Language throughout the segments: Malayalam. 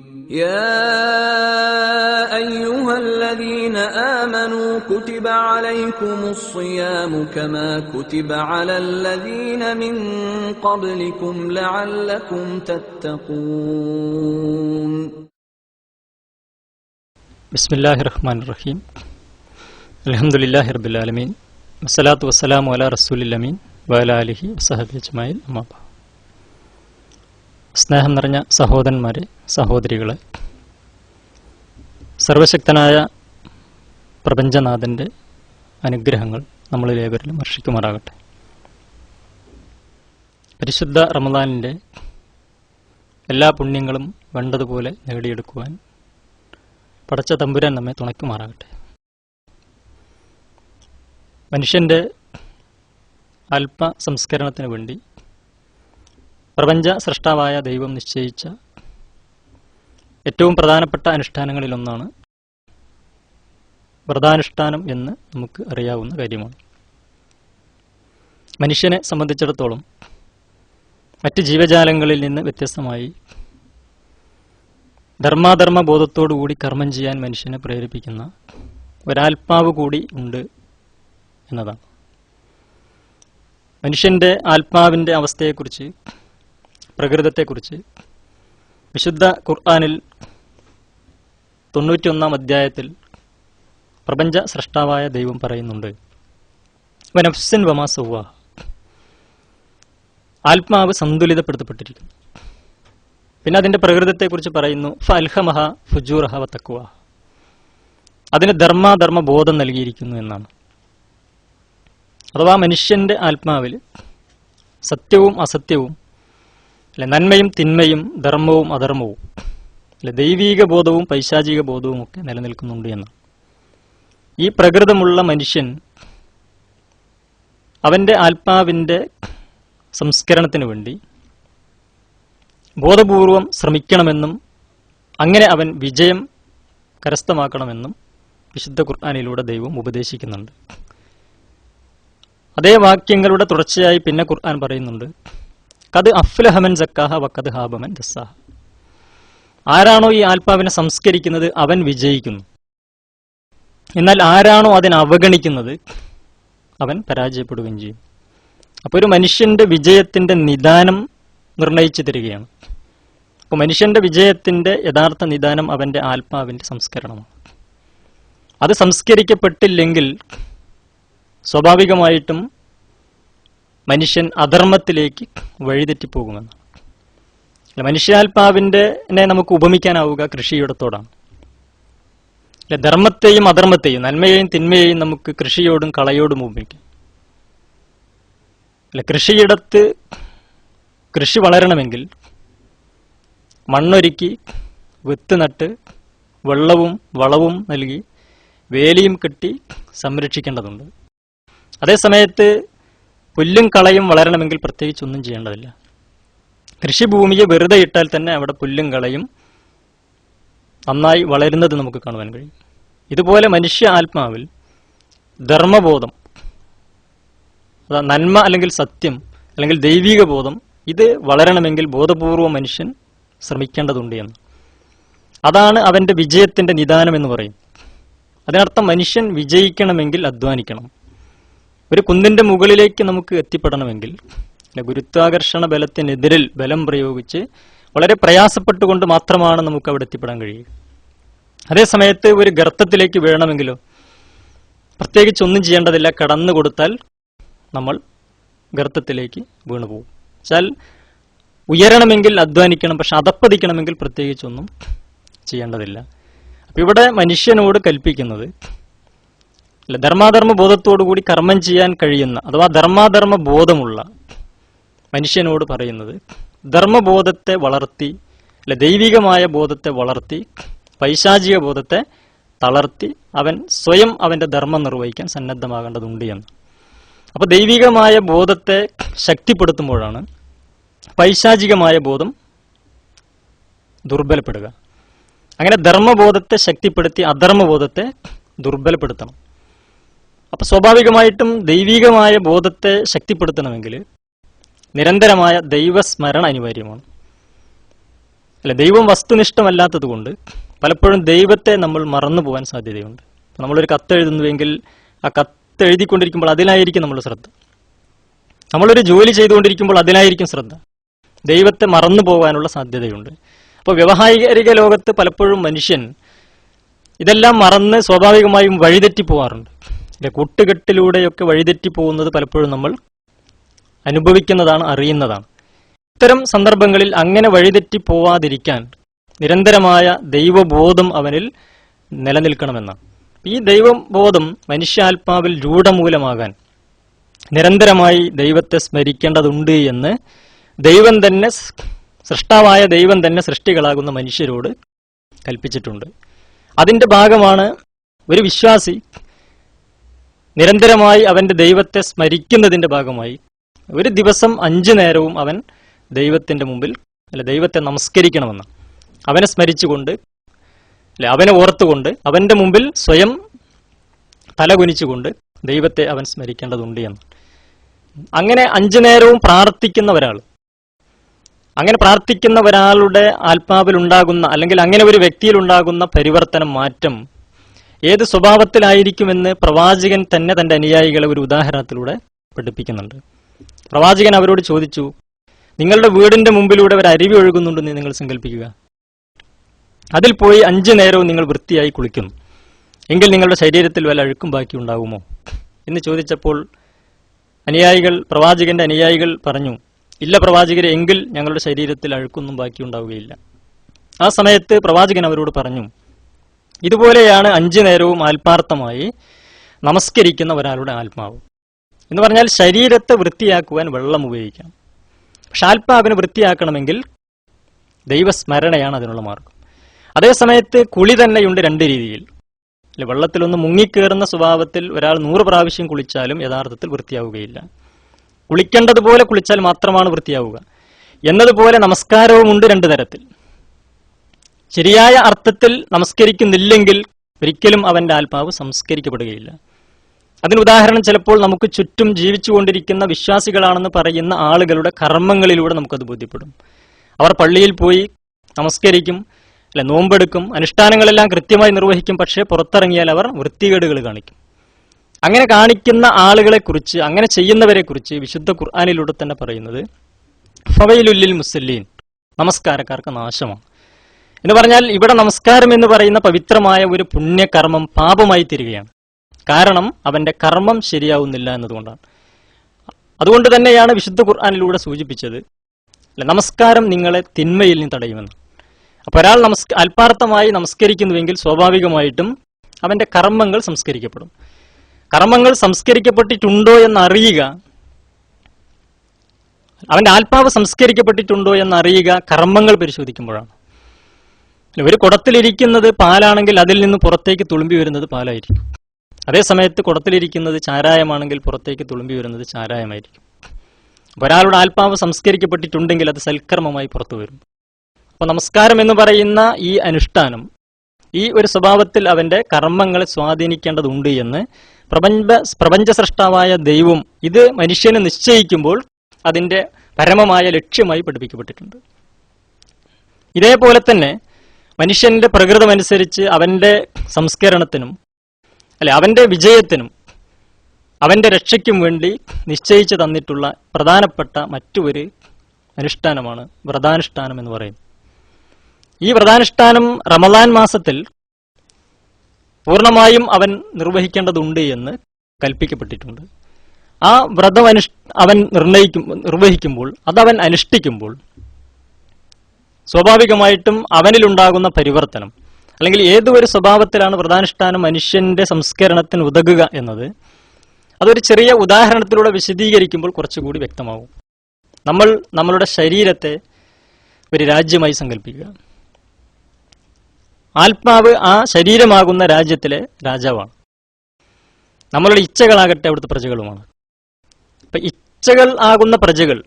يا أيها الذين آمنوا كتب عليكم الصيام كما كتب على الذين من قبلكم لعلكم تتقون. بسم الله الرحمن الرحيم. الحمد لله رب العالمين. والصلاة والسلام على رسول الأمين وعلى آله وصحبه أجمعين. അമ്മാ ബഅദ്. സ്നേഹം നിറഞ്ഞ സഹോദരന്മാരെ, സഹോദരികളെ, സർവശക്തനായ പ്രപഞ്ചനാഥൻ്റെ അനുഗ്രഹങ്ങൾ നമ്മളിലേവരിലും വർഷിക്കുമാറാകട്ടെ. പരിശുദ്ധ റമദാനിൻ്റെ എല്ലാ പുണ്യങ്ങളും വേണ്ടതുപോലെ നേടിയെടുക്കുവാൻ പടച്ച തമ്പുരാൻ നമ്മെ തുണയ്ക്കുമാറാകട്ടെ. മനുഷ്യൻ്റെ അല്പ സംസ്കരണത്തിന് വേണ്ടി പ്രപഞ്ച സൃഷ്ടാവായ ദൈവം നിശ്ചയിച്ച ഏറ്റവും പ്രധാനപ്പെട്ട അനുഷ്ഠാനങ്ങളിലൊന്നാണ് വ്രതാനുഷ്ഠാനം എന്ന് നമുക്ക് അറിയാവുന്ന കാര്യമാണ്. മനുഷ്യനെ സംബന്ധിച്ചിടത്തോളം മറ്റ് ജീവജാലങ്ങളിൽ നിന്ന് വ്യത്യസ്തമായി ധർമാധർമ്മ ബോധത്തോടുകൂടി കർമ്മം ചെയ്യാൻ മനുഷ്യനെ പ്രേരിപ്പിക്കുന്ന ഒരാത്മാവ് കൂടി ഉണ്ട് എന്നതാണ്. മനുഷ്യൻ്റെ ആത്മാവിൻ്റെ അവസ്ഥയെക്കുറിച്ച്, പ്രകൃതത്തെക്കുറിച്ച് വിശുദ്ധ ഖുർആനിൽ 91-ാം അധ്യായത്തിൽ പ്രപഞ്ച സൃഷ്ടാവായ ദൈവം പറയുന്നുണ്ട്, വനഫ്സിൻ വമാ സവ്വാഹ, ആത്മാവ് സന്തുലിതപ്പെടുത്തപ്പെട്ടിരിക്കുന്നു. പിന്നെ അതിൻ്റെ പ്രകൃതത്തെക്കുറിച്ച് പറയുന്നു, ഫഅൽഹമഹ ഫുജൂറഹ വതഖ്വ, അതിന് ധർമാധർമ്മ ബോധം നൽകിയിരിക്കുന്നു എന്നാണ്. അഥവാ മനുഷ്യൻ്റെ ആത്മാവിൽ സത്യവും അസത്യവും, അല്ലെ നന്മയും തിന്മയും, ധർമ്മവും അധർമ്മവും, അല്ലെ ദൈവീക ബോധവും പൈശാചിക ബോധവും ഒക്കെ നിലനിൽക്കുന്നുണ്ട് എന്നാണ്. ഈ പ്രകൃതമുള്ള മനുഷ്യൻ അവൻ്റെ ആത്മാവിൻ്റെ സംസ്കരണത്തിന് വേണ്ടി ബോധപൂർവം ശ്രമിക്കണമെന്നും അങ്ങനെ അവൻ വിജയം കരസ്ഥമാക്കണമെന്നും വിശുദ്ധ ഖുർആനിലൂടെ ദൈവം ഉപദേശിക്കുന്നുണ്ട്. അതേ വാക്യങ്ങളുടെ തുടർച്ചയായി പിന്നെ ഖുർആൻ പറയുന്നുണ്ട്, ഖദ് അഫ്ലഹ മൻ സക്കാഹ വഖദ് ഖാബ മൻ ദസ്സാഹ, ആരാണോ ഈ ആത്മാവിനെ സംസ്കരിക്കുന്നത് അവൻ വിജയിക്കുന്നു, എന്നാൽ ആരാണോ അതിനെ അവഗണിക്കുന്നത് അവൻ പരാജയപ്പെടുകയും ചെയ്യും. അപ്പോൾ ഒരു മനുഷ്യന്റെ വിജയത്തിന്റെ നിദാനം നിർണയിച്ചു തരികയാണ്. അപ്പോൾ മനുഷ്യന്റെ വിജയത്തിന്റെ യഥാർത്ഥ നിദാനം അവന്റെ ആത്മാവിന്റെ സംസ്കരണമാണ്. അത് സംസ്കരിക്കപ്പെട്ടില്ലെങ്കിൽ സ്വാഭാവികമായിട്ടും മനുഷ്യൻ അധർമ്മത്തിലേക്ക് വഴിതെറ്റിപ്പോകുമെന്നാണ്. മനുഷ്യാത്മാവിനെ നമുക്ക് ഉപമിക്കാനാവുക കൃഷിയിടത്തോടാണ്. അല്ലെ, ധർമ്മത്തെയും അധർമ്മത്തെയും, നന്മയെയും തിന്മയെയും നമുക്ക് കൃഷിയോടും കളയോടും ഉപമിക്കാം. അല്ലെ, കൃഷിയിടത്ത് കൃഷി വളരണമെങ്കിൽ മണ്ണൊരുക്കി, വിത്ത് നട്ട്, വെള്ളവും വളവും നൽകി, വേലിയും കെട്ടി സംരക്ഷിക്കേണ്ടതുണ്ട്. അതേസമയത്ത് പുല്ലും കളയും വളരണമെങ്കിൽ പ്രത്യേകിച്ച് ഒന്നും ചെയ്യേണ്ടതില്ല. കൃഷിഭൂമിയെ വെറുതെ ഇട്ടാൽ തന്നെ അവിടെ പുല്ലും കളയും നന്നായി വളരുന്നത് നമുക്ക് കാണുവാൻ കഴിയും. ഇതുപോലെ മനുഷ്യ ആത്മാവിൽ ധർമ്മബോധം, അതാ നന്മ അല്ലെങ്കിൽ സത്യം അല്ലെങ്കിൽ ദൈവിക ബോധം, ഇത് വളരണമെങ്കിൽ ബോധപൂർവം മനുഷ്യൻ ശ്രമിക്കേണ്ടതുണ്ട് എന്ന്. അതാണ് അവന്റെ വിജയത്തിന്റെ നിദാനം എന്ന് പറയും. അതിനർത്ഥം മനുഷ്യൻ വിജയിക്കണമെങ്കിൽ അധ്വാനിക്കണം. ഒരു കുന്നിന്റെ മുകളിലേക്ക് നമുക്ക് എത്തിപ്പെടണമെങ്കിൽ ഗുരുത്വാകർഷണ ബലത്തിനെതിരിൽ ബലം പ്രയോഗിച്ച് വളരെ പ്രയാസപ്പെട്ടുകൊണ്ട് മാത്രമാണ് നമുക്ക് അവിടെ എത്തിപ്പെടാൻ കഴിയുക. അതേസമയത്ത് ഒരു ഗർത്തത്തിലേക്ക് വീഴണമെങ്കിലോ പ്രത്യേകിച്ച് ഒന്നും ചെയ്യേണ്ടതില്ല, കടന്നു കൊടുത്താൽ നമ്മൾ ഗർത്തത്തിലേക്ക് വീണുപോകും. വെച്ചാൽ ഉയരണമെങ്കിൽ അധ്വാനിക്കണം, പക്ഷെ അധപ്പതിക്കണമെങ്കിൽ പ്രത്യേകിച്ചൊന്നും ചെയ്യേണ്ടതില്ല. അപ്പൊ ഇവിടെ മനുഷ്യനോട് കൽപ്പിക്കുന്നത്, അല്ല, ധർമാധർമ്മ ബോധത്തോടുകൂടി കർമ്മം ചെയ്യാൻ കഴിയുന്ന അഥവാ ധർമാധർമ്മ ബോധമുള്ള മനുഷ്യനോട് പറയുന്നത്, ധർമ്മബോധത്തെ വളർത്തി, അല്ല ദൈവികമായ ബോധത്തെ വളർത്തി, പൈശാചിക ബോധത്തെ തളർത്തി അവൻ സ്വയം അവന്റെ ധർമ്മം നിർവഹിക്കാൻ സന്നദ്ധമാകേണ്ടതുണ്ട് എന്ന്. അപ്പൊ ദൈവികമായ ബോധത്തെ ശക്തിപ്പെടുത്തുമ്പോഴാണ് പൈശാചികമായ ബോധം ദുർബലപ്പെടുക. അങ്ങനെ ധർമ്മബോധത്തെ ശക്തിപ്പെടുത്തി അധർമ്മബോധത്തെ ദുർബലപ്പെടുത്തണം. അപ്പൊ സ്വാഭാവികമായിട്ടും ദൈവികമായ ബോധത്തെ ശക്തിപ്പെടുത്തണമെങ്കിൽ നിരന്തരമായ ദൈവസ്മരണ അനിവാര്യമാണ്. ദൈവം വസ്തുനിഷ്ഠമല്ലാത്തത് കൊണ്ട് പലപ്പോഴും ദൈവത്തെ നമ്മൾ മറന്നു പോകാൻ സാധ്യതയുണ്ട്. നമ്മളൊരു കത്തെഴുതുന്നുവെങ്കിൽ ആ കത്തെഴുതിക്കൊണ്ടിരിക്കുമ്പോൾ അതിലായിരിക്കും നമ്മൾ ശ്രദ്ധ. നമ്മളൊരു ജോലി ചെയ്തുകൊണ്ടിരിക്കുമ്പോൾ അതിലായിരിക്കും ശ്രദ്ധ. ദൈവത്തെ മറന്നു പോകാനുള്ള സാധ്യതയുണ്ട്. അപ്പോൾ വ്യവഹാരിക ലോകത്ത് പലപ്പോഴും മനുഷ്യൻ ഇതെല്ലാം മറന്ന് സ്വാഭാവികമായും വഴിതെറ്റി പോകാറുണ്ട്. കൂട്ടുകെട്ടിലൂടെയൊക്കെ വഴിതെറ്റി പോകുന്നത് പലപ്പോഴും നമ്മൾ അനുഭവിക്കുന്നതാണ്, അറിയുന്നതാണ്. ഇത്തരം സന്ദർഭങ്ങളിൽ അങ്ങനെ വഴിതെറ്റി പോവാതിരിക്കാൻ നിരന്തരമായ ദൈവബോധം അവനിൽ നിലനിൽക്കണമെന്നാണ്. ഈ ദൈവബോധം മനുഷ്യാത്മാവിൽ രൂഢമൂലമാകാൻ നിരന്തരമായി ദൈവത്തെ സ്മരിക്കേണ്ടതുണ്ട് എന്ന് ദൈവം തന്നെ, സൃഷ്ടാവായ ദൈവം തന്നെ സൃഷ്ടികളാകുന്ന മനുഷ്യരോട് കൽപ്പിച്ചിട്ടുണ്ട്. അതിന്റെ ഭാഗമാണ് ഒരു വിശ്വാസി നിരന്തരമായി അവന്റെ ദൈവത്തെ സ്മരിക്കുന്നതിന്റെ ഭാഗമായി ഒരു ദിവസം 5 നേരവും അവൻ ദൈവത്തിന്റെ മുമ്പിൽ ദൈവത്തെ നമസ്കരിക്കണമെന്ന്, അവനെ സ്മരിച്ചുകൊണ്ട് അവനെ ഓർത്തുകൊണ്ട് അവന്റെ മുമ്പിൽ സ്വയം തലകുനിച്ചുകൊണ്ട് ദൈവത്തെ അവൻ സ്മരിക്കേണ്ടതുണ്ട് എന്ന്. അങ്ങനെ 5 നേരവും പ്രാർത്ഥിക്കുന്ന ഒരാൾ, അങ്ങനെ പ്രാർത്ഥിക്കുന്ന ഒരാളുടെ ആത്മാവിൽ ഉണ്ടാകുന്ന, അല്ലെങ്കിൽ അങ്ങനെ ഒരു വ്യക്തിയിൽ ഉണ്ടാകുന്ന പരിവർത്തനം, മാറ്റം ഏത് സ്വഭാവത്തിലായിരിക്കുമെന്ന് പ്രവാചകൻ തന്നെ തന്റെ അനുയായികളെ ഒരു ഉദാഹരണത്തിലൂടെ പഠിപ്പിക്കുന്നുണ്ട്. പ്രവാചകൻ അവരോട് ചോദിച്ചു, നിങ്ങളുടെ വീടിന്റെ മുമ്പിലൂടെ ഒരു അരുവി ഒഴുകുന്നുണ്ടെന്ന് നിങ്ങൾ സങ്കല്പിക്കുക. അതിൽ പോയി 5 നേരവും നിങ്ങൾ വൃത്തിയായി കുളിക്കുന്നു എങ്കിൽ നിങ്ങളുടെ ശരീരത്തിൽ വല്ല അഴുക്കും ബാക്കി ഉണ്ടാകുമോ എന്ന് ചോദിച്ചപ്പോൾ പ്രവാചകന്റെ അനുയായികൾ പറഞ്ഞു, ഇല്ല പ്രവാചകരെ, എങ്കിൽ ഞങ്ങളുടെ ശരീരത്തിൽ അഴുക്കൊന്നും ബാക്കി ഉണ്ടാവുകയില്ല. ആ സമയത്ത് പ്രവാചകൻ അവരോട് പറഞ്ഞു, ഇതുപോലെയാണ് 5 നേരവും ആത്മാർത്ഥമായി നമസ്കരിക്കുന്ന ഒരാളുടെ ആത്മാവ് എന്ന് പറഞ്ഞാൽ ശരീരത്തെ വൃത്തിയാക്കുവാൻ വെള്ളം ഉപയോഗിക്കാം. പക്ഷെ ആത്മാവിനെ വൃത്തിയാക്കണമെങ്കിൽ ദൈവസ്മരണയാണ് അതിനുള്ള മാർഗം. അതേസമയത്ത് കുളി തന്നെയുണ്ട് 2 രീതിയിൽ. വെള്ളത്തിലൊന്ന് മുങ്ങിക്കേറുന്ന സ്വഭാവത്തിൽ ഒരാൾ 100 പ്രാവശ്യം കുളിച്ചാലും യഥാർത്ഥത്തിൽ വൃത്തിയാവുകയില്ല. കുളിക്കേണ്ടതുപോലെ കുളിച്ചാൽ മാത്രമാണ് വൃത്തിയാവുക. എന്നതുപോലെ നമസ്കാരവുമുണ്ട് 2 തരത്തിൽ. ശരിയായ അർത്ഥത്തിൽ നമസ്കരിക്കുന്നില്ലെങ്കിൽ ഒരിക്കലും അവന്റെ ആത്മാവ് സംസ്കരിക്കപ്പെടുകയില്ല. അതിന് ഉദാഹരണം ചിലപ്പോൾ നമുക്ക് ചുറ്റും ജീവിച്ചുകൊണ്ടിരിക്കുന്ന വിശ്വാസികളാണെന്ന് പറയുന്ന ആളുകളുടെ കർമ്മങ്ങളിലൂടെ നമുക്കത് ബോധ്യപ്പെടും. അവർ പള്ളിയിൽ പോയി നമസ്കരിക്കും, നോമ്പെടുക്കും, അനുഷ്ഠാനങ്ങളെല്ലാം കൃത്യമായി നിർവഹിക്കും, പക്ഷേ പുറത്തിറങ്ങിയാൽ അവർ വൃത്തികേടുകൾ കാണിക്കും. അങ്ങനെ കാണിക്കുന്ന ആളുകളെ കുറിച്ച്, അങ്ങനെ ചെയ്യുന്നവരെ കുറിച്ച് വിശുദ്ധ ഖുർആനിലൂടെ തന്നെ പറയുന്നത് ഫവൈലുല്ലിൽ മുസല്ലീൻ, നമസ്കാരക്കാർക്ക് നാശമാണ് എന്ന് പറഞ്ഞാൽ ഇവിടെ നമസ്കാരം എന്ന് പറയുന്ന പവിത്രമായ ഒരു പുണ്യകർമ്മം പാപമായി തീരുകയാണ്. കാരണം അവന്റെ കർമ്മം ശരിയാവുന്നില്ല എന്നതുകൊണ്ടാണ്. അതുകൊണ്ട് തന്നെയാണ് വിശുദ്ധ ഖുർആനിലൂടെ സൂചിപ്പിച്ചത് നമസ്കാരം നിങ്ങളെ തിന്മയിൽ നിന്ന് തടയുമെന്ന്. അപ്പൊ ഒരാൾ ആത്മാർത്ഥമായി നമസ്കരിക്കുന്നുവെങ്കിൽ സ്വാഭാവികമായിട്ടും അവന്റെ കർമ്മങ്ങൾ സംസ്കരിക്കപ്പെടും. കർമ്മങ്ങൾ സംസ്കരിക്കപ്പെട്ടിട്ടുണ്ടോ എന്നറിയുക, അവന്റെ ആത്മാവ് സംസ്കരിക്കപ്പെട്ടിട്ടുണ്ടോ എന്നറിയുക കർമ്മങ്ങൾ പരിശോധിക്കുമ്പോഴാണ്. ഒരു കുടത്തിലിരിക്കുന്നത് പാലാണെങ്കിൽ അതിൽ നിന്ന് പുറത്തേക്ക് തുളുമ്പി വരുന്നത് പാലായിരിക്കും. അതേസമയത്ത് കുടത്തിലിരിക്കുന്നത് ചാരായമാണെങ്കിൽ പുറത്തേക്ക് തുളുമ്പി വരുന്നത് ചാരായമായിരിക്കും. ഒരാളുടെ ആത്മാവ് സംസ്കരിക്കപ്പെട്ടിട്ടുണ്ടെങ്കിൽ അത് സൽക്കർമ്മമായി പുറത്തു വരും. അപ്പൊ നമസ്കാരം എന്ന് പറയുന്ന ഈ അനുഷ്ഠാനം, ഈ ഒരു സ്വഭാവത്തിൽ അവന്റെ കർമ്മങ്ങളെ സ്വാധീനിക്കേണ്ടതുണ്ട് എന്ന് പ്രപഞ്ച സൃഷ്ടാവായ ദൈവം ഇത് മനുഷ്യന് നിശ്ചയിക്കുമ്പോൾ അതിന്റെ പരമമായ ലക്ഷ്യമായി പഠിപ്പിക്കപ്പെട്ടിട്ടുണ്ട്. ഇതേപോലെ തന്നെ മനുഷ്യന്റെ പ്രകൃതമനുസരിച്ച് അവന്റെ സംസ്കരണത്തിനും അവന്റെ വിജയത്തിനും അവന്റെ രക്ഷയ്ക്കും വേണ്ടി നിശ്ചയിച്ചു തന്നിട്ടുള്ള പ്രധാനപ്പെട്ട മറ്റൊരു അനുഷ്ഠാനമാണ് വ്രതാനുഷ്ഠാനം എന്ന് പറയുന്നത്. ഈ വ്രതാനുഷ്ഠാനം റമദാൻ മാസത്തിൽ പൂർണ്ണമായും അവൻ നിർവഹിക്കേണ്ടതുണ്ട് എന്ന് കൽപ്പിക്കപ്പെട്ടിട്ടുണ്ട്. ആ വ്രതം അവൻ നിർവഹിക്കുമ്പോൾ, അതവൻ അനുഷ്ഠിക്കുമ്പോൾ സ്വാഭാവികമായിട്ടും അവനിലുണ്ടാകുന്ന പരിവർത്തനം, അല്ലെങ്കിൽ ഏതൊരു സ്വഭാവത്തിലാണ് വ്രതാനുഷ്ഠാനം മനുഷ്യന്റെ സംസ്കരണത്തിന് ഉതകുക എന്നത് അതൊരു ചെറിയ ഉദാഹരണത്തിലൂടെ വിശദീകരിക്കുമ്പോൾ കുറച്ചുകൂടി വ്യക്തമാവും. നമ്മളുടെ ശരീരത്തെ ഒരു രാജ്യമായി സങ്കല്പിക്കുക. ആത്മാവ് ആ ശരീരമാകുന്ന രാജ്യത്തിലെ രാജാവാണ്. നമ്മളുടെ ഇച്ഛകളാകട്ടെ അവിടുത്തെ പ്രജകളുമാണ്. അപ്പൊ ഇച്ഛകൾ ആകുന്ന പ്രജകൾ,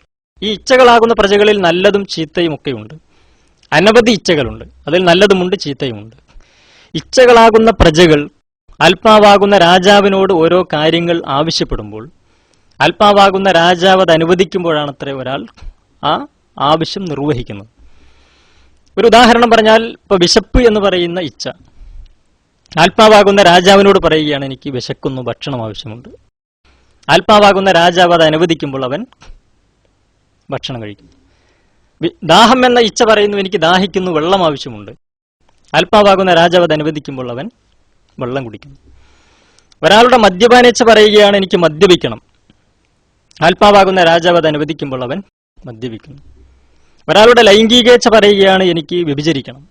ഈ ഇച്ഛകളാകുന്ന പ്രജകളിൽ നല്ലതും ചീത്തയും ഒക്കെയുണ്ട്. അനവധി ഇച്ഛകളുണ്ട്, അതിൽ നല്ലതുമുണ്ട് ചീത്തയുമുണ്ട്. ഇച്ഛകളാകുന്ന പ്രജകൾ ആത്മാവാകുന്ന രാജാവിനോട് ഓരോ കാര്യങ്ങൾ ആവശ്യപ്പെടുമ്പോൾ ആത്മാവാകുന്ന രാജാവ് അത് അനുവദിക്കുമ്പോഴാണത്രേ ഒരാൾ ആ ആവശ്യം നിർവഹിക്കുന്നത്. ഒരു ഉദാഹരണം പറഞ്ഞാൽ, ഇപ്പൊ വിശപ്പ് എന്ന് പറയുന്ന ഇച്ഛ ആത്മാവാകുന്ന രാജാവിനോട് പറയുകയാണ്, എനിക്ക് വിശക്കുന്നു, ഭക്ഷണം ആവശ്യമുണ്ട്. ആത്മാവാകുന്ന രാജാവ് അത് അനുവദിക്കുമ്പോൾ അവൻ ഭക്ഷണം കഴിക്കുന്നു. ദാഹം എന്ന ഇച്ഛ പറയുന്നു, എനിക്ക് ദാഹിക്കുന്നു, വെള്ളം ആവശ്യമുണ്ട്. ആത്മാവാകുന്ന രാജാവ് അത് അനുവദിക്കുമ്പോൾ അവൻ വെള്ളം കുടിക്കുന്നു. ഒരാളുടെ മദ്യപാനേച്ഛ പറയുകയാണ്, എനിക്ക് മദ്യപിക്കണം. ആത്മാവാകുന്ന രാജാവ് അത് അനുവദിക്കുമ്പോൾ അവൻ മദ്യപിക്കുന്നു. ഒരാളുടെ ലൈംഗികേച്ഛ പറയുകയാണ്, എനിക്ക് വ്യഭിചരിക്കണം.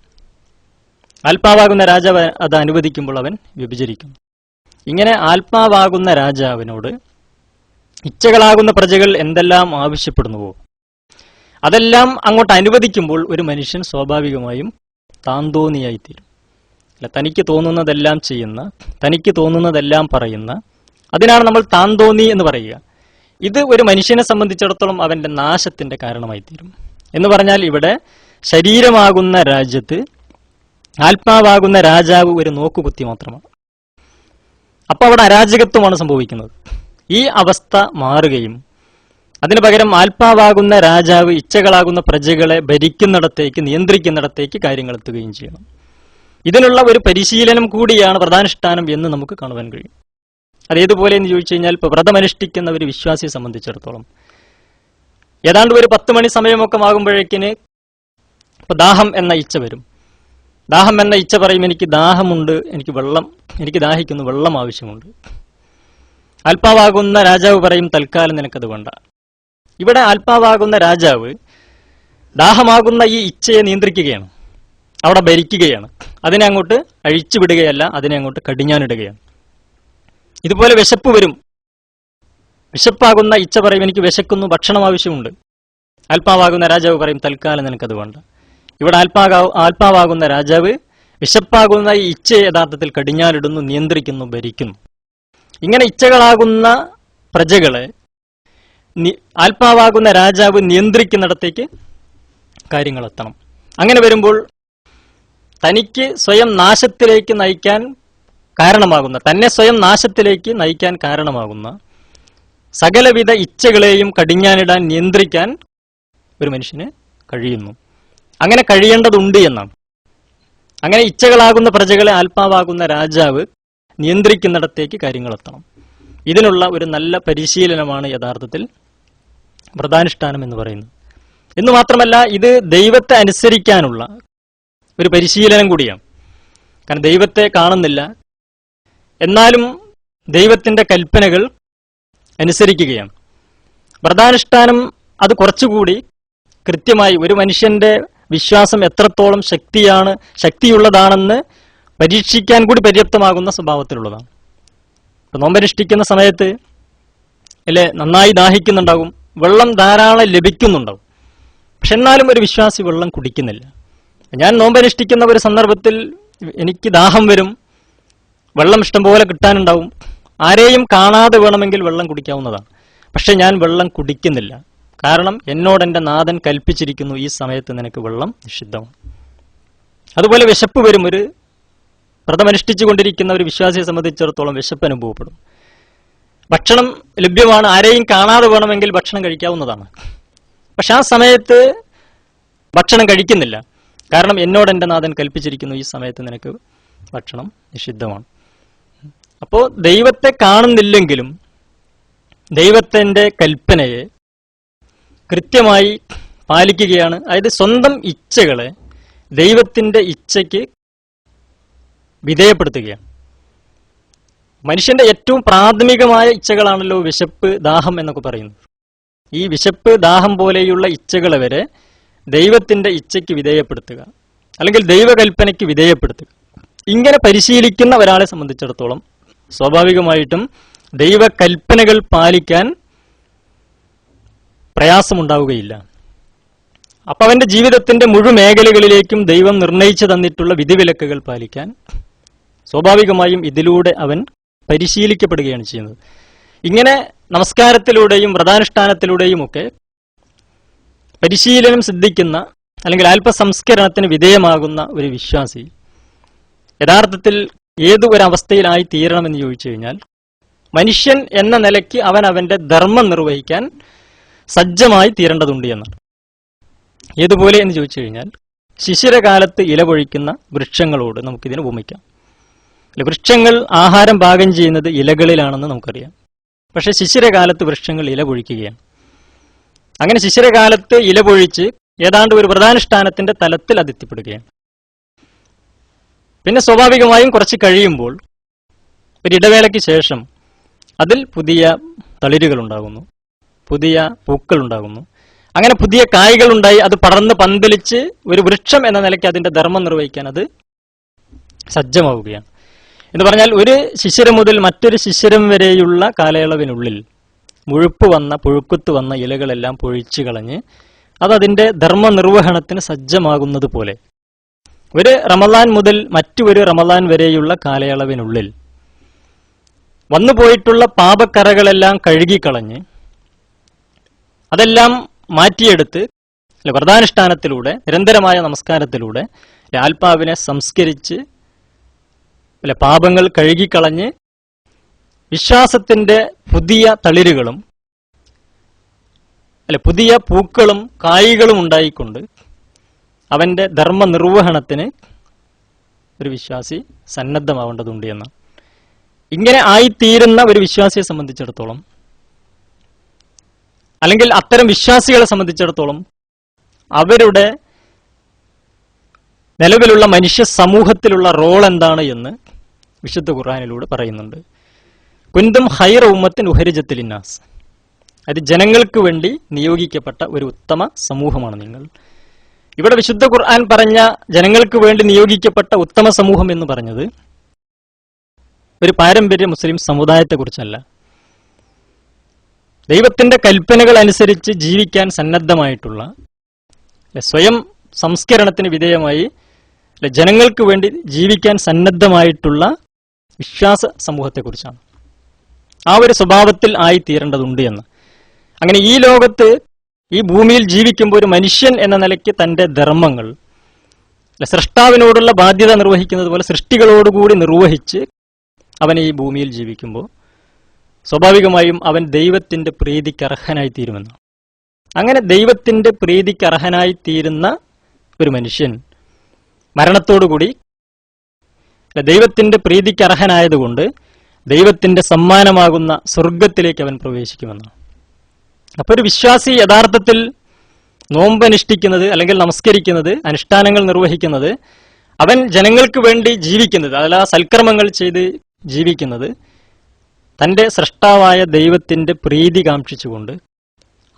ആത്മാവാകുന്ന രാജാവ് അത് അനുവദിക്കുമ്പോൾ അവൻ വ്യഭിചരിക്കുന്നു. ഇങ്ങനെ ആത്മാവാകുന്ന രാജാവിനോട് ഇച്ഛകളാകുന്ന പ്രജകൾ എന്തെല്ലാം ആവശ്യപ്പെടുന്നുവോ അതെല്ലാം അങ്ങോട്ട് അനുവദിക്കുമ്പോൾ ഒരു മനുഷ്യൻ സ്വാഭാവികമായും താന്തോന്നിയായിത്തീരും. അല്ല, തനിക്ക് തോന്നുന്നതെല്ലാം ചെയ്യുന്ന, തനിക്ക് തോന്നുന്നതെല്ലാം പറയുന്ന, അതിനാണ് നമ്മൾ താന്തോന്നി എന്ന് പറയുക. ഇത് ഒരു മനുഷ്യനെ സംബന്ധിച്ചിടത്തോളം അവന്റെ നാശത്തിന്റെ കാരണമായിത്തീരും. എന്ന് പറഞ്ഞാൽ ഇവിടെ ശരീരമാകുന്ന രാജ്യത്ത് ആത്മാവാകുന്ന രാജാവ് ഒരു നോക്കുകുത്തി മാത്രമാണ്. അപ്പൊ അവിടെ അരാജകത്വമാണ് സംഭവിക്കുന്നത്. ഈ അവസ്ഥ മാറുകയും അതിനു പകരം ആത്മാവാകുന്ന രാജാവ് ഇച്ഛകളാകുന്ന പ്രജകളെ ഭരിക്കുന്നിടത്തേക്ക്, നിയന്ത്രിക്കുന്നിടത്തേക്ക് കാര്യങ്ങൾ എത്തുകയും ചെയ്യണം. ഇതിനുള്ള ഒരു പരിശീലനം കൂടിയാണ് വ്രതാനുഷ്ഠാനം എന്ന് നമുക്ക് കാണുവാൻ കഴിയും. അതേതുപോലെ എന്ന് ചോദിച്ചു കഴിഞ്ഞാൽ, ഇപ്പൊ വ്രതമനുഷ്ഠിക്കുന്ന ഒരു വിശ്വാസിയെ സംബന്ധിച്ചിടത്തോളം ഏതാണ്ട് ഒരു 10 മണി സമയമൊക്കെ ആകുമ്പോഴേക്കിന് ഇപ്പൊ ദാഹം എന്ന ഇച്ഛ വരും. ദാഹം എന്ന ഇച്ഛ പറയും, എനിക്ക് ദാഹമുണ്ട്, എനിക്ക് ദാഹിക്കുന്നു, വെള്ളം ആവശ്യമുണ്ട്. ആത്മാവാകുന്ന രാജാവ് പറയും, തൽക്കാലം നിനക്കത് വേണ്ട. ഇവിടെ ആത്മാവാകുന്ന രാജാവ് ദാഹമാകുന്ന ഈ ഇച്ഛയെ നിയന്ത്രിക്കുകയാണ്, അവിടെ ഭരിക്കുകയാണ്. അതിനെ അങ്ങോട്ട് അഴിച്ചുവിടുകയല്ല, അതിനെ അങ്ങോട്ട് കടിഞ്ഞാനിടുകയാണ്. ഇതുപോലെ വിശപ്പ് വരും. വിശപ്പാകുന്ന ഇച്ഛ പറയും, എനിക്ക് വിശക്കുന്നു, ഭക്ഷണം ആവശ്യമുണ്ട്. ആത്മാവാകുന്ന രാജാവ് പറയും, തൽക്കാലം നിനക്കത് വേണ്ട. ഇവിടെ ആത്മാവാകുന്ന രാജാവ് വിശപ്പാകുന്ന ഈ ഇച്ഛയെ യഥാർത്ഥത്തിൽ കടിഞ്ഞാലിടുന്നു, നിയന്ത്രിക്കുന്നു, ഭരിക്കുന്നു. ഇങ്ങനെ ഇച്ഛകളാകുന്ന പ്രജകളെ ആത്മാവാകുന്ന രാജാവ് നിയന്ത്രിക്കുന്നിടത്തേക്ക് കാര്യങ്ങൾ എത്തണം. അങ്ങനെ വരുമ്പോൾ തനിക്ക് സ്വയം നാശത്തിലേക്ക് നയിക്കാൻ കാരണമാകുന്ന, തന്നെ സ്വയം നാശത്തിലേക്ക് നയിക്കാൻ കാരണമാകുന്ന സകലവിധ ഇച്ഛകളെയും കടിഞ്ഞാനിടാൻ, നിയന്ത്രിക്കാൻ ഒരു മനുഷ്യന് കഴിയുന്നു. അങ്ങനെ കഴിയേണ്ടതുണ്ട് എന്നാണ്. അങ്ങനെ ഇച്ഛകളാകുന്ന പ്രജകളെ ആത്മാവാകുന്ന രാജാവ് നിയന്ത്രിക്കുന്നിടത്തേക്ക് കാര്യങ്ങൾ എത്തണം. ഇതിനുള്ള ഒരു നല്ല പരിശീലനമാണ് യഥാർത്ഥത്തിൽ വ്രതാനുഷ്ഠാനം എന്ന് പറയുന്നത്. എന്ന് മാത്രമല്ല, ഇത് ദൈവത്തെ അനുസരിക്കാനുള്ള ഒരു പരിശീലനം കൂടിയാണ്. കാരണം ദൈവത്തെ കാണുന്നില്ല, എന്നാലും ദൈവത്തിന്റെ കൽപ്പനകൾ അനുസരിക്കുകയാണ്. വ്രതാനുഷ്ഠാനം അത് കുറച്ചുകൂടി കൃത്യമായി ഒരു മനുഷ്യന്റെ വിശ്വാസം എത്രത്തോളം ശക്തിയുള്ളതാണെന്ന് പരീക്ഷിക്കാൻ കൂടി പര്യാപ്തമാകുന്ന സ്വഭാവത്തിലുള്ളതാണ്. ഇപ്പൊ നോമ്പനുഷ്ഠിക്കുന്ന സമയത്ത് അല്ലെ, നന്നായി ദാഹിക്കുന്നുണ്ടാകും, വെള്ളം ധാരാളം ലഭിക്കുന്നുണ്ടാവും. പക്ഷെ എന്നാലും ഒരു വിശ്വാസി വെള്ളം കുടിക്കുന്നില്ല. ഞാൻ നോമ്പനുഷ്ഠിക്കുന്ന ഒരു സന്ദർഭത്തിൽ എനിക്ക് ദാഹം വരും, വെള്ളം ഇഷ്ടംപോലെ കിട്ടാനുണ്ടാവും, ആരെയും കാണാതെ വേണമെങ്കിൽ വെള്ളം കുടിക്കാവുന്നതാണ്. പക്ഷെ ഞാൻ വെള്ളം കുടിക്കുന്നില്ല. കാരണം എന്നോട് എൻ്റെ നാഥൻ കൽപ്പിച്ചിരിക്കുന്നു, ഈ സമയത്ത് നിനക്ക് വെള്ളം നിഷിദ്ധമാണ്. അതുപോലെ വിശപ്പ് വരും. ഒരു വ്രതമനുഷ്ഠിച്ചു കൊണ്ടിരിക്കുന്ന ഒരു വിശ്വാസിയെ സംബന്ധിച്ചിടത്തോളം വിശപ്പ് അനുഭവപ്പെടും. ഭക്ഷണം ലഭ്യമാണ്, ആരെയും കാണാതെ വേണമെങ്കിൽ ഭക്ഷണം കഴിക്കാവുന്നതാണ്. പക്ഷെ ആ സമയത്ത് ഭക്ഷണം കഴിക്കുന്നില്ല. കാരണം എന്നോട് എൻ്റെ നാഥൻ കൽപ്പിച്ചിരിക്കുന്നു, ഈ സമയത്ത് നിനക്ക് ഭക്ഷണം നിഷിദ്ധമാണ്. അപ്പോൾ ദൈവത്തെ കാണുന്നില്ലെങ്കിലും ദൈവത്തിൻ്റെ കൽപ്പനയെ കൃത്യമായി പാലിക്കുകയാണ്. അതായത് സ്വന്തം ഇച്ഛകളെ ദൈവത്തിന്റെ ഇച്ഛയ്ക്ക് വിധേയപ്പെടുത്തുകയാണ്. മനുഷ്യന്റെ ഏറ്റവും പ്രാഥമികമായ ഇച്ഛകളാണല്ലോ വിശപ്പ്, ദാഹം എന്നൊക്കെ പറയുന്നത്. ഈ വിശപ്പ്, ദാഹം പോലെയുള്ള ഇച്ഛകളെ വരെ ദൈവത്തിന്റെ ഇച്ഛയ്ക്ക് വിധേയപ്പെടുത്തുക, അല്ലെങ്കിൽ ദൈവകൽപ്പനയ്ക്ക് വിധേയപ്പെടുത്തുക. ഇങ്ങനെ പരിശീലിക്കുന്ന ഒരാളെ സംബന്ധിച്ചിടത്തോളം സ്വാഭാവികമായിട്ടും ദൈവകൽപ്പനകൾ പാലിക്കാൻ പ്രയാസമുണ്ടാവുകയില്ല. അപ്പൊ അവന്റെ ജീവിതത്തിന്റെ മുഴുമേഖലകളിലേക്കും ദൈവം നിർണയിച്ചു തന്നിട്ടുള്ള വിധിവിലക്കുകൾ പാലിക്കാൻ സ്വാഭാവികമായും ഇതിലൂടെ അവൻ പരിശീലിക്കപ്പെടുകയാണ് ചെയ്യുന്നത്. ഇങ്ങനെ നമസ്കാരത്തിലൂടെയും വ്രതാനുഷ്ഠാനത്തിലൂടെയും ഒക്കെ പരിശീലനം സിദ്ധിക്കുന്ന, അല്ലെങ്കിൽ അല്പസംസ്കരണത്തിന് വിധേയമാകുന്ന ഒരു വിശ്വാസി യഥാർത്ഥത്തിൽ ഏതു ഒരവസ്ഥയിലായി തീരണമെന്ന് ചോദിച്ചു കഴിഞ്ഞാൽ, മനുഷ്യൻ എന്ന നിലയ്ക്ക് അവൻ അവന്റെ ധർമ്മം നിർവഹിക്കാൻ സജ്ജമായി തീരേണ്ടതുണ്ട് എന്നാണ്. ഏതുപോലെ എന്ന് ചോദിച്ചു കഴിഞ്ഞാൽ, ശിശിരകാലത്ത് ഇല പൊഴിക്കുന്ന വൃക്ഷങ്ങളോട് നമുക്കിതിനെ ഉപമിക്കാം. വൃക്ഷങ്ങൾ ആഹാരം പാകം ചെയ്യുന്നത് ഇലകളിലാണെന്ന് നമുക്കറിയാം. പക്ഷെ ശിശിരകാലത്ത് വൃക്ഷങ്ങൾ ഇല പൊഴിക്കുകയാണ്. അങ്ങനെ ശിശിരകാലത്ത് ഇല പൊഴിച്ച് ഏതാണ്ട് ഒരു വ്രതാനുഷ്ഠാനത്തിന്റെ തലത്തിൽ അത് എത്തിപ്പെടുകയാണ്. പിന്നെ സ്വാഭാവികമായും കുറച്ച് കഴിയുമ്പോൾ ഒരിടവേളയ്ക്ക് ശേഷം അതിൽ പുതിയ തളിരുകൾ ഉണ്ടാകുന്നു, പുതിയ പൂക്കൾ ഉണ്ടാകുന്നു, അങ്ങനെ പുതിയ കായ്കൾ ഉണ്ടായി അത് പടർന്ന് പന്തലിച്ച് ഒരു വൃക്ഷം എന്ന നിലയ്ക്ക് അതിന്റെ ധർമ്മം നിർവഹിക്കാൻ അത് സജ്ജമാവുകയാണ്. എന്ന് പറഞ്ഞാൽ ഒരു ശിശിരം മുതൽ മറ്റൊരു ശിശിരം വരെയുള്ള കാലയളവിനുള്ളിൽ പുഴുക്കുത്ത് വന്ന ഇലകളെല്ലാം പൊഴിച്ചു കളഞ്ഞ് അതതിന്റെ ധർമ്മനിർവഹണത്തിന് സജ്ജമാകുന്നത് പോലെ ഒരു റമദാൻ മുതൽ മറ്റൊരു റമദാൻ വരെയുള്ള കാലയളവിനുള്ളിൽ വന്നുപോയിട്ടുള്ള പാപക്കറകളെല്ലാം കഴുകിക്കളഞ്ഞ് അതെല്ലാം മാറ്റിയെടുത്ത് വ്രതാനുഷ്ഠാനത്തിലൂടെ നിരന്തരമായ നമസ്കാരത്തിലൂടെ ആത്മാവിനെ സംസ്കരിച്ച് പാപങ്ങൾ കഴുകിക്കളഞ്ഞ് വിശ്വാസത്തിന്റെ പുതിയ തളിരുകളും പുതിയ പൂക്കളും കായ്കളും ഉണ്ടായിക്കൊണ്ട് അവന്റെ ധർമ്മനിർവഹണത്തിന് ഒരു വിശ്വാസി സന്നദ്ധമാവേണ്ടതുണ്ട് എന്നാണ്. ഇങ്ങനെ ആയിത്തീരുന്ന ഒരു വിശ്വാസിയെ സംബന്ധിച്ചിടത്തോളം, അല്ലെങ്കിൽ അത്തരം വിശ്വാസികളെ സംബന്ധിച്ചിടത്തോളം, അവരുടെ നിലവിലുള്ള മനുഷ്യ സമൂഹത്തിലുള്ള റോൾ എന്താണ് എന്ന് വിശുദ്ധ ഖുർആനിലൂടെ പറയുന്നുണ്ട്. കുന്തും ഖൈറ ഉമ്മത്തിൻ ഉഖരിജത്തിൽ ഇന്നാസ്, അത് ജനങ്ങൾക്ക് വേണ്ടി നിയോഗിക്കപ്പെട്ട ഒരു ഉത്തമ സമൂഹമാണ് നിങ്ങൾ. ഇവിടെ വിശുദ്ധ ഖുർആൻ പറഞ്ഞ ജനങ്ങൾക്ക് വേണ്ടി നിയോഗിക്കപ്പെട്ട ഉത്തമ സമൂഹം എന്ന് പറഞ്ഞത് ഒരു പാരമ്പര്യ മുസ്ലിം സമുദായത്തെക്കുറിച്ചല്ല. ദൈവത്തിന്റെ കൽപ്പനകൾ അനുസരിച്ച് ജീവിക്കാൻ സന്നദ്ധമായിട്ടുള്ള, സ്വയം സംസ്കരണത്തിന് വിധേയമായി ജനങ്ങൾക്ക് വേണ്ടി ജീവിക്കാൻ സന്നദ്ധമായിട്ടുള്ള വിശ്വാസ സമൂഹത്തെക്കുറിച്ചാണ്. ആ ഒരു സ്വഭാവത്തിൽ ആയിത്തീരേണ്ടതുണ്ട് എന്ന്. അങ്ങനെ ഈ ലോകത്ത്, ഈ ഭൂമിയിൽ ജീവിക്കുമ്പോൾ ഒരു മനുഷ്യൻ എന്ന നിലയ്ക്ക് തന്റെ ധർമ്മങ്ങൾ സൃഷ്ടാവിനോടുള്ള ബാധ്യത നിർവഹിക്കുന്നത് പോലെ സൃഷ്ടികളോടുകൂടി നിർവഹിച്ച് അവൻ ഈ ഭൂമിയിൽ ജീവിക്കുമ്പോൾ സ്വാഭാവികമായും അവൻ ദൈവത്തിന്റെ പ്രീതിക്ക് അർഹനായിത്തീരുമെന്ന്. അങ്ങനെ ദൈവത്തിന്റെ പ്രീതിക്ക് അർഹനായിത്തീരുന്ന ഒരു മനുഷ്യൻ മരണത്തോടുകൂടി ദൈവത്തിന്റെ പ്രീതിക്ക് അർഹനായതുകൊണ്ട് ദൈവത്തിന്റെ സമ്മാനമാകുന്ന സ്വർഗത്തിലേക്ക് അവൻ പ്രവേശിക്കുമെന്നാണ്. അപ്പൊ ഒരു വിശ്വാസി യഥാർത്ഥത്തിൽ നോമ്പനുഷ്ഠിക്കുന്നത് അല്ലെങ്കിൽ നമസ്കരിക്കുന്നത്, അനുഷ്ഠാനങ്ങൾ നിർവഹിക്കുന്നത്, അവൻ ജനങ്ങൾക്ക് വേണ്ടി ജീവിക്കുന്നത്, അതല്ല സൽക്കർമ്മങ്ങൾ ചെയ്ത് ജീവിക്കുന്നത് തന്റെ സൃഷ്ടാവായ ദൈവത്തിന്റെ പ്രീതി കാംക്ഷിച്ചുകൊണ്ട്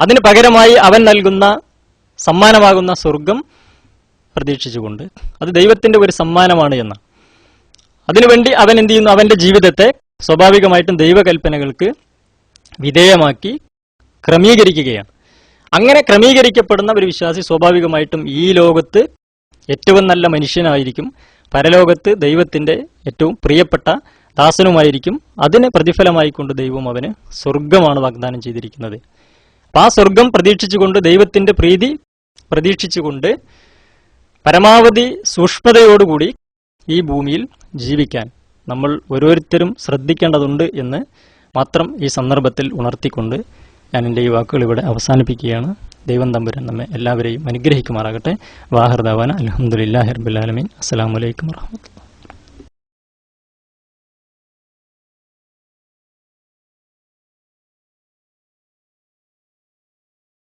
അതിന് പകരമായി അവൻ നൽകുന്ന സമ്മാനമാകുന്ന സ്വർഗം പ്രതീക്ഷിച്ചുകൊണ്ട്, അത് ദൈവത്തിന്റെ ഒരു സമ്മാനമാണ് എന്ന്. അതിനുവേണ്ടി അവൻ എന്ത് ചെയ്യുന്നു? അവന്റെ ജീവിതത്തെ സ്വാഭാവികമായിട്ടും ദൈവകൽപ്പനകൾക്ക് വിധേയമാക്കി ക്രമീകരിക്കുകയാണ്. അങ്ങനെ ക്രമീകരിക്കപ്പെടുന്ന ഒരു വിശ്വാസി സ്വാഭാവികമായിട്ടും ഈ ലോകത്ത് ഏറ്റവും നല്ല മനുഷ്യനായിരിക്കും, പരലോകത്ത് ദൈവത്തിന്റെ ഏറ്റവും പ്രിയപ്പെട്ട ദാസനുമായിരിക്കും. അതിന് പ്രതിഫലമായിക്കൊണ്ട് ദൈവം അവന് സ്വർഗമാണ് വാഗ്ദാനം ചെയ്തിരിക്കുന്നത്. അപ്പൊ ആ സ്വർഗം പ്രതീക്ഷിച്ചുകൊണ്ട്, ദൈവത്തിന്റെ പ്രീതി പ്രതീക്ഷിച്ചുകൊണ്ട് പരമാവധി സൂക്ഷ്മതയോടുകൂടി ഈ ഭൂമിയിൽ ജീവിക്കാൻ നമ്മൾ ഓരോരുത്തരും ശ്രദ്ധിക്കേണ്ടതുണ്ട് എന്ന് മാത്രം ഈ സന്ദർഭത്തിൽ ഉണർത്തിക്കൊണ്ട് ഞാൻ എൻ്റെ ഈ വാക്കുകൾ ഇവിടെ അവസാനിപ്പിക്കുകയാണ്. ദൈവം തമ്പുരാൻ നമ്മെ എല്ലാവരെയും അനുഗ്രഹിക്കുമാറാകട്ടെ. വാഹിർ ദഅ്വാന അൽഹംദുലില്ലാഹി റബ്ബിൽ ആലമീൻ. അസ്സലാമു അലൈക്കും വറഹ്മത്തുള്ളാഹി.